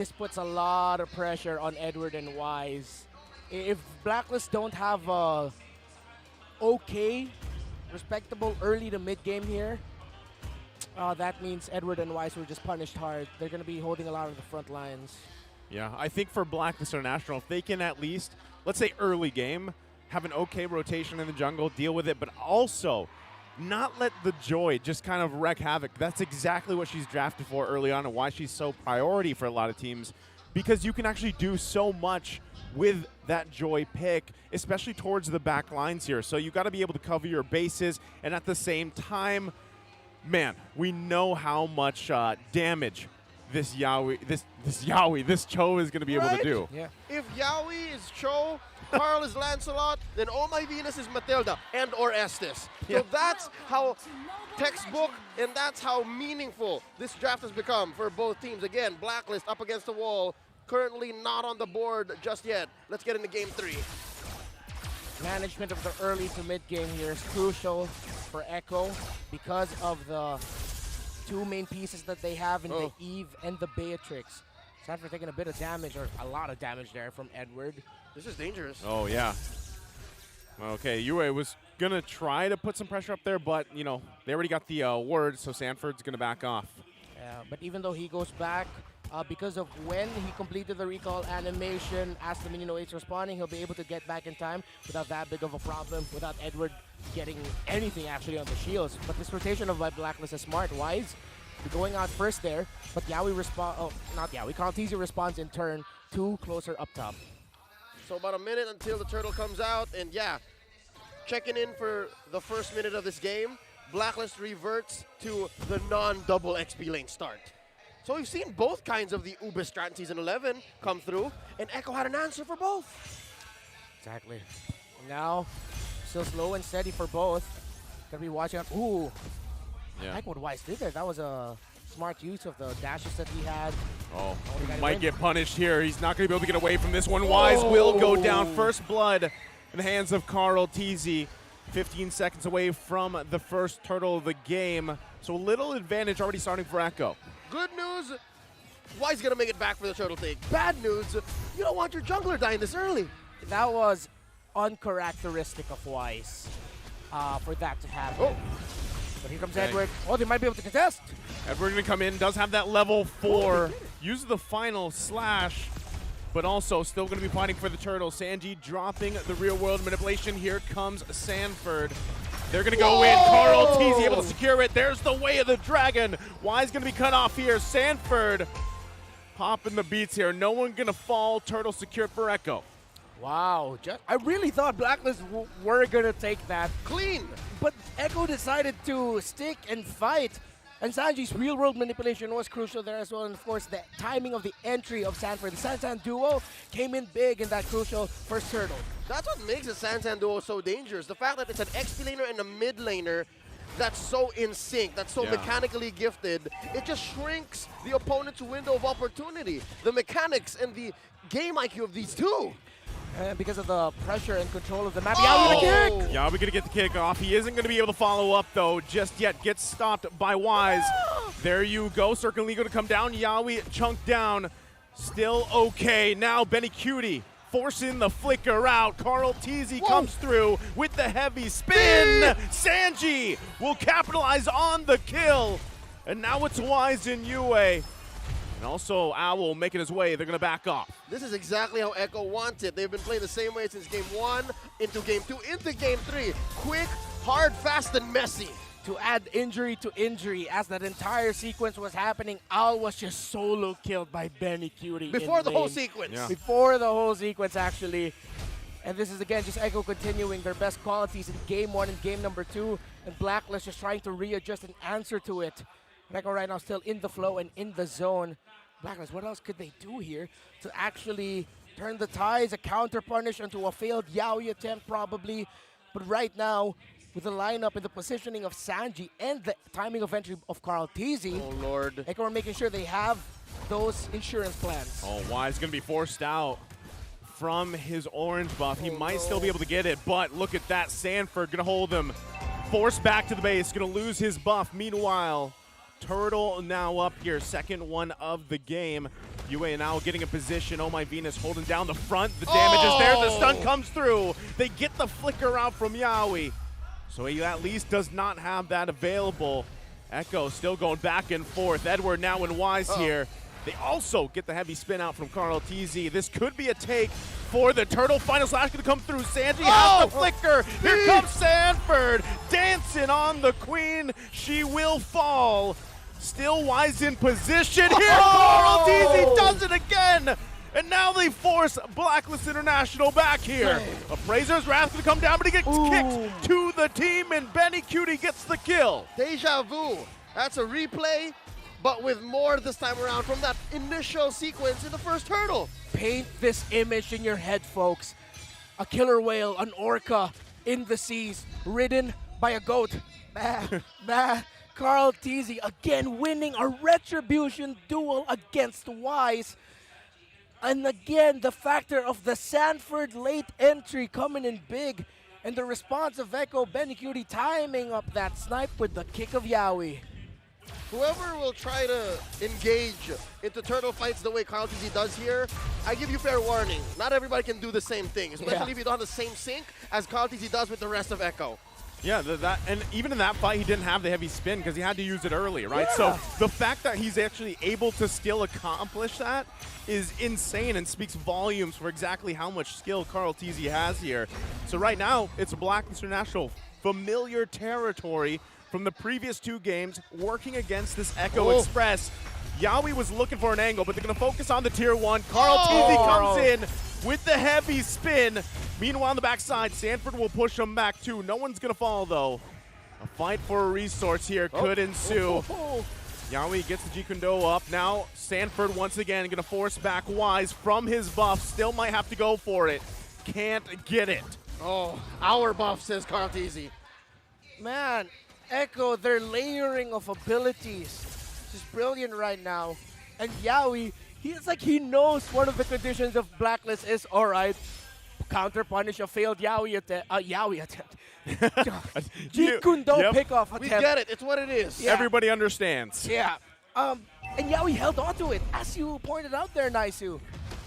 This puts a lot of pressure on Edward and Wise. If Blacklist don't have a okay, respectable early to mid game here, that means Edward and Wise were just punished hard. They're going to be holding a lot of the front lines. Yeah, I think for Blacklist International, if they can at least, let's say early game, have an okay rotation in the jungle, deal with it, but also not let the Joy just kind of wreak havoc. That's exactly what she's drafted for early on and why she's so priority for a lot of teams, because you can actually do so much with that Joy pick, especially towards the back lines here. So you got to be able to cover your bases, and at the same time, man, we know how much damage this Cho is going to be able to do. Yeah. If Yaoi is Cho, Carl is Lancelot, then Oh My Venus is Matilda and or Estes. So that's how textbook and that's how meaningful this draft has become for both teams. Again, Blacklist up against the wall, currently not on the board just yet. Let's get into game 3. Management of the early to mid game here is crucial for Echo because of the two main pieces that they have in the Eve and the Beatrix. Sanford taking a bit of damage, or a lot of damage there from Edward. This is dangerous. Oh, yeah. Okay, Yue was going to try to put some pressure up there, but, you know, they already got the word, so Sanford's going to back off. Yeah, but even though he goes back, because of when he completed the recall animation, as the minion awaits responding, he'll be able to get back in time without that big of a problem, without Edward getting anything actually on the shields. But this rotation of Blacklist is smart. Wise going out first there, but Yaoi Carl TZ responds in turn 2 closer up top. So about a minute until the turtle comes out, and yeah, checking in for the first minute of this game, Blacklist reverts to the non-double XP lane start. So we've seen both kinds of the Ube strat in Season 11 come through, and Echo had an answer for both. Exactly. Now, still slow and steady for both. Gonna be watching out. Ooh. Yeah. I like what Wise did there. That was a smart use of the dashes that he had. Oh, he might get punished here. He's not going to be able to get away from this one. Wise will go down. First blood in the hands of Carl TZ. 15 seconds away from the first turtle of the game. So a little advantage already starting for Echo. Good news, Wise gonna make it back for the turtle take. Bad news, you don't want your jungler dying this early. That was uncharacteristic of Wise for that to happen. Oh. But here comes Edward. Oh, they might be able to contest. Edward going to come in, does have that level 4. Uses the final slash, but also still going to be fighting for the turtle. Sanji dropping the real world manipulation. Here comes Sanford. They're going to go in. Carl TZ able to secure it. There's the way of the dragon. Wise going to be cut off here. Sanford popping the beats here. No one going to fall. Turtle secured for Echo. Wow. I really thought Blacklist were going to take that. Clean. But Echo decided to stick and fight. And Sanji's real-world manipulation was crucial there as well. And, of course, the timing of the entry of Sanford. The Sansan duo came in big in that crucial first turtle. That's what makes the Sansan duo so dangerous. The fact that it's an XP laner and a mid laner that's so in sync, that's so mechanically gifted, it just shrinks the opponent's window of opportunity. The mechanics and the game IQ of these two. And because of the pressure and control of the map, Yaoi with the kick! Yaoi going to get the kick off. He isn't going to be able to follow up, though, just yet. Gets stopped by Wise. There you go. Certainly going to come down. Yaoi chunked down. Still okay. Now Benny Cutie forcing the flicker out. Carl TZ comes through with the heavy spin. Sanji will capitalize on the kill. And now it's Wise and Yue. And also Owl making his way. They're going to back off. This is exactly how Echo wants it. They've been playing the same way since game 1, into game 2, into game 3. Quick, hard, fast, and messy. To add injury to injury, as that entire sequence was happening, Owl was just solo killed by Benny Cutie. Before the whole sequence. Yeah. Before the whole sequence, actually. And this is, again, just Echo continuing their best qualities in game 1 and game number 2. And Blacklist just trying to readjust and answer to it. Echo right now still in the flow and in the zone. Blacklist, what else could they do here to actually turn the tides, a counter punish into a failed Yaoi attempt probably. But right now, with the lineup and the positioning of Sanji and the timing of entry of Carl TZ, oh Lord, Echo are making sure they have those insurance plans. Oh, Wise going to be forced out from his orange buff. He might still be able to get it, but look at that. Sanford going to hold him. Forced back to the base, going to lose his buff. Meanwhile, Turtle now up here, second one of the game. UA now getting a position. Oh My Venus holding down the front. The damage is there. The stun comes through. They get the flicker out from Yawi. So he at least does not have that available. Echo still going back and forth. Edward now in Wise here. They also get the heavy spin out from Carl TZ. This could be a take for the turtle. Final slash gonna come through. Sanji has the flicker. Here comes Sanford dancing on the queen. She will fall. Still Wise in position. Here Carl TZ does it again. And now they force Blacklist International back here. Appraiser's Wrath gonna come down, but he gets kicked to the team, and Benny Cutie gets the kill. Deja vu. That's a replay, but with more this time around from that initial sequence in the first hurdle. Paint this image in your head, folks. A killer whale, an orca in the seas, ridden by a goat. Bah, bah. Carl TZ again winning a retribution duel against Wise. And again, the factor of the Sanford late entry coming in big. And the response of Echo, Benny Cutie timing up that snipe with the kick of Yawi. Whoever will try to engage into turtle fights the way Carl TZ does here, I give you fair warning. Not everybody can do the same thing, especially if you don't have the same sync as Carl TZ does with the rest of Echo. Yeah, and even in that fight, he didn't have the heavy spin because he had to use it early, right? So the fact that he's actually able to still accomplish that is insane and speaks volumes for exactly how much skill Carl TZ has here. So right now, it's Blacklist International, familiar territory from the previous 2 games, working against this Echo Express. Yawi was looking for an angle, but they're going to focus on the tier 1. Carl TZ comes in with the heavy spin. Meanwhile, on the backside, Sanford will push him back too. No one's going to fall, though. A fight for a resource here could ensue. Yawi gets the G-Kundo up. Now, Sanford once again going to force back Wise from his buff. Still might have to go for it. Can't get it. Oh, our buff, says Carl TZ. Man, Echo, their layering of abilities is brilliant right now. And Yawi, it's like he knows one of the conditions of Blacklist is, all right, counter punish a failed Yawi attempt. G-Kundo pickoff attempt. We get it. It's what it is. Yeah. Everybody understands. Yeah. And Yawi held on to it, as you pointed out there, Naisu.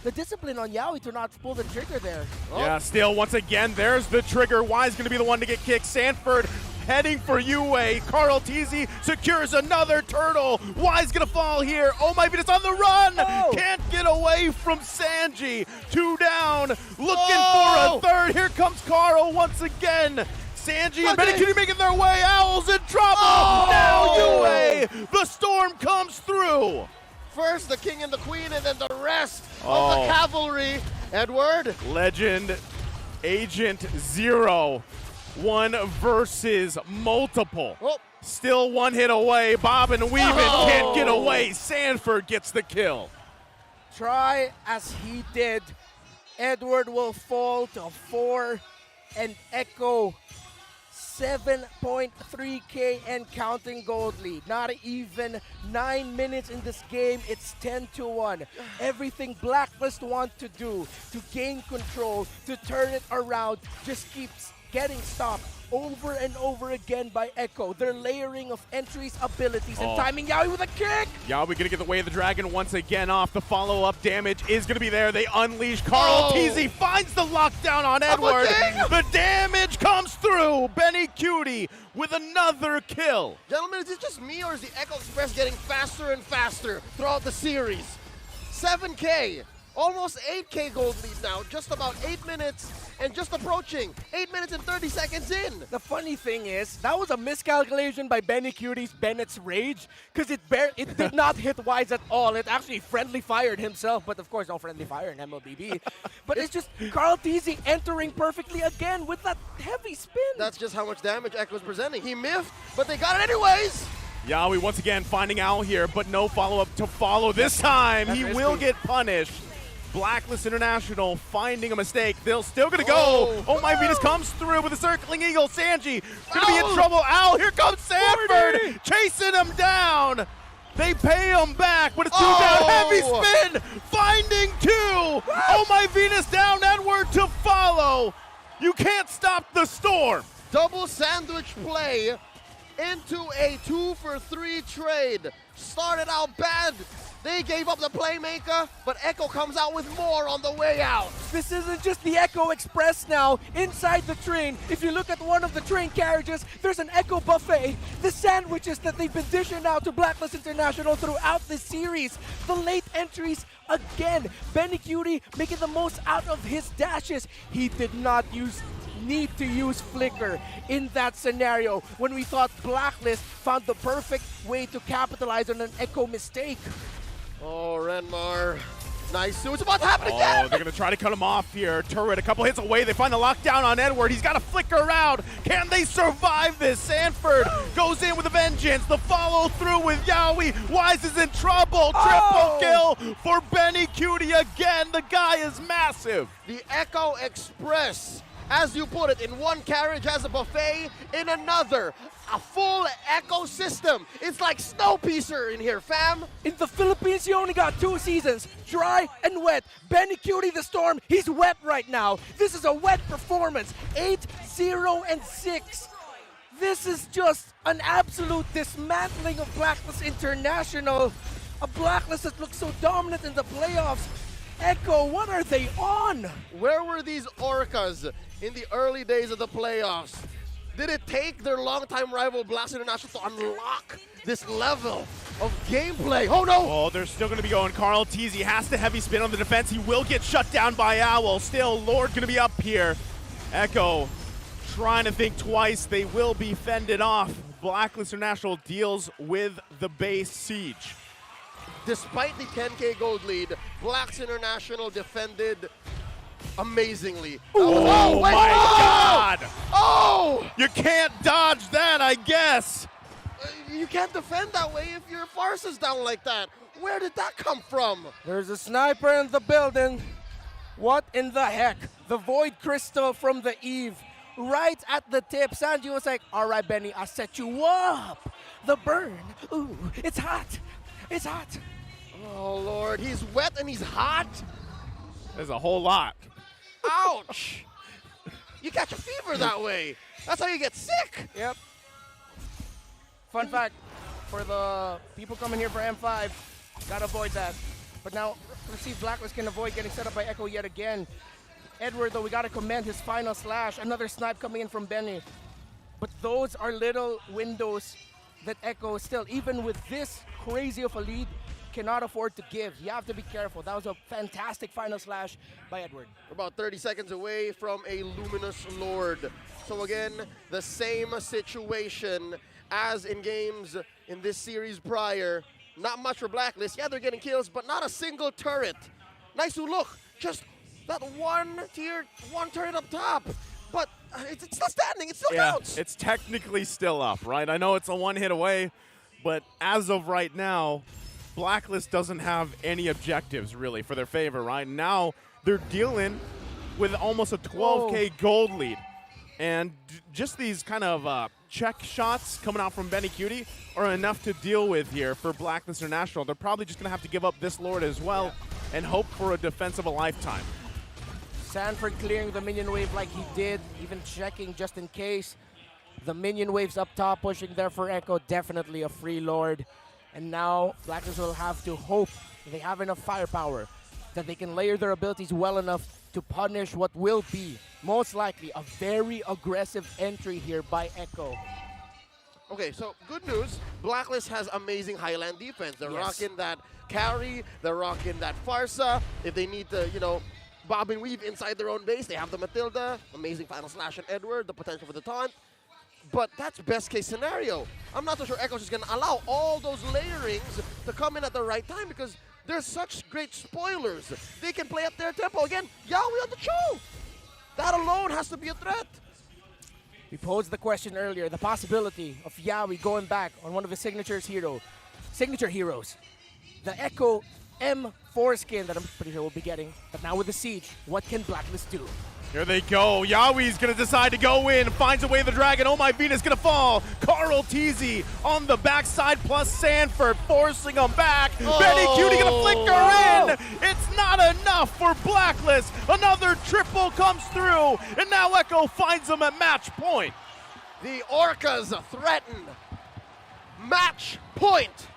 The discipline on Yawi to not pull the trigger there. Yeah, still, once again, there's the trigger. Wise going to be the one to get kicked. Sanford heading for UA. Carl TZ secures another turtle. Wise going to fall here. Oh My Venus on the run. Can't get away from Sanji. 2 down. Looking for a third. Here comes Carl once again. Sanji and Benny Cutie making their way. Owls in trouble. Now UA. The storm comes through. First the king and the queen, and then the rest of the cavalry. Edward. Legend Agent 0. 1 versus multiple. Still 1 hit away. Bob and weaving can't get away. Sanford gets the kill. Try as he did. Edward will fall to 4, and Echo 7.3K and counting gold lead. Not even 9 minutes in this game, it's 10-1. Everything Blacklist want to do to gain control, to turn it around, just keeps getting stopped over and over again by Echo. Their layering of entries, abilities, and timing. Yawi with a kick! Yawi gonna get the way of the dragon once again off. The follow-up damage is gonna be there. They unleash. Carl TZ finds the lockdown on Edward. The damage comes through. Benny Cutie with another kill. Gentlemen, is it just me or is the Echo Express getting faster and faster throughout the series? 7K. Almost 8K gold lead now, just about 8 minutes and just approaching 8 minutes and 30 seconds in. The funny thing is, that was a miscalculation by Benny Cutie's Bennett's Rage, because it did not hit Wise at all. It actually friendly fired himself, but of course no friendly fire in MLBB. But it's just Carl TZ entering perfectly again with that heavy spin. That's just how much damage Echo's presenting. He miffed, but they got it anyways. Yawi once again finding Owl here, but no follow-up to follow this time. He will get punished. Blacklist International finding a mistake. They're still going to go. Oh My Venus comes through with a circling eagle. Sanji going to be in trouble. Ow, here comes Sanford chasing him down. They pay him back, but it's 2 down. Heavy spin, finding 2. Oh My Venus down, Edward to follow. You can't stop the storm. Double sandwich play into a 2-for-3 trade. Started out bad They gave up the playmaker, but Echo comes out with more on the way out. This isn't just the Echo Express now. Inside the train, if you look at one of the train carriages, there's an Echo buffet. The sandwiches that they've been dishing out to Blacklist International throughout this series. The late entries again. Benny Cutie making the most out of his dashes. He did not need to use Flicker in that scenario when we thought Blacklist found the perfect way to capitalize on an Echo mistake. Oh, Renmar. Nice suit. It's about to happen again. Oh, they're going to try to cut him off here. Turret a couple hits away. They find the lockdown on Edward. He's got to flicker around. Can they survive this? Sanford goes in with a vengeance. The follow through with Yowie. Wise is in trouble. Triple kill for Benny Cutie again. The guy is massive. The Echo Express, as you put it, in one carriage has a buffet, in another, a full ecosystem. It's like Snowpiercer in here, fam. In the Philippines, you only got 2 seasons, dry and wet. Benny Cutie the Storm, he's wet right now. This is a wet performance, 8-0-6. This is just an absolute dismantling of Blacklist International. A Blacklist that looks so dominant in the playoffs. Echo, what are they on? Where were these Orcas in the early days of the playoffs? Did it take their longtime rival Blast International to unlock this level of gameplay? Oh no! Oh, they're still going to be going. Carl Teasy has to heavy spin on the defense. He will get shut down by Owl. Still, Lord going to be up here. Echo trying to think twice. They will be fended off. Blacklist International deals with the base siege. Despite the 10K gold lead, Blacks International defended amazingly. Oh, wait, my God! Oh! You can't dodge that, I guess. You can't defend that way if your farce is down like that. Where did that come from? There's a sniper in the building. What in the heck? The Void Crystal from the Eve. Right at the tip. Sanji was like, all right, Benny, I'll set you up. The burn. Ooh, it's hot. It's hot. Oh, Lord. He's wet and he's hot. There's a whole lot. Ouch. You catch a fever that way. That's how you get sick. Yep. Fun fact, for the people coming here for M5, gotta avoid that. But now, let's see if Blacklist can avoid getting set up by Echo yet again. Edward, though, we gotta commend his final slash. Another snipe coming in from Benny. But those are little windows that Echo still, even with this crazy of a lead, cannot afford to give. You have to be careful. That was a fantastic final slash by Edward. We're about 30 seconds away from a Luminous Lord. So again, the same situation as in games in this series prior. Not much for Blacklist. Yeah, they're getting kills, but not a single turret. Nice to look. Just that one turret up top. But it's still standing. It still counts. It's technically still up, right? I know it's a one hit away, but as of right now, Blacklist doesn't have any objectives really for their favor, right? Now they're dealing with almost a 12K gold lead. And just these kind of check shots coming out from Benny Cutie are enough to deal with here for Blacklist International. They're probably just going to have to give up this Lord as well and hope for a defense of a lifetime. Sanford clearing the minion wave like he did, even checking just in case. The minion waves up top, pushing there for Echo, definitely a free Lord. And now Blacklist will have to hope they have enough firepower, that they can layer their abilities well enough to punish what will be, most likely, a very aggressive entry here by Echo. Okay, so good news. Blacklist has amazing Highland defense. They're rocking that carry. They're rocking that Farsa. If they need to, bob and weave inside their own base, they have the Matilda. Amazing final slash on Edward. The potential for the taunt. But that's best case scenario. I'm not so sure Echo's just going to allow all those layerings to come in at the right time because they're such great spoilers. They can play at their tempo. Again, Yowie on the show. That alone has to be a threat. We posed the question earlier, the possibility of Yowie going back on one of his signature heroes. The Echo M4 skin that I'm pretty sure we'll be getting. But now with the Siege, what can Blacklist do? Here they go. Yowie's going to decide to go in. Finds a way to the dragon. Oh, my Venus going to fall. Carl Teasy on the backside plus Sanford forcing him back. Oh. Benny Cutie going to flicker in. It's not enough for Blacklist. Another triple comes through. And now Echo finds him at match point. The Orcas threaten. Match point.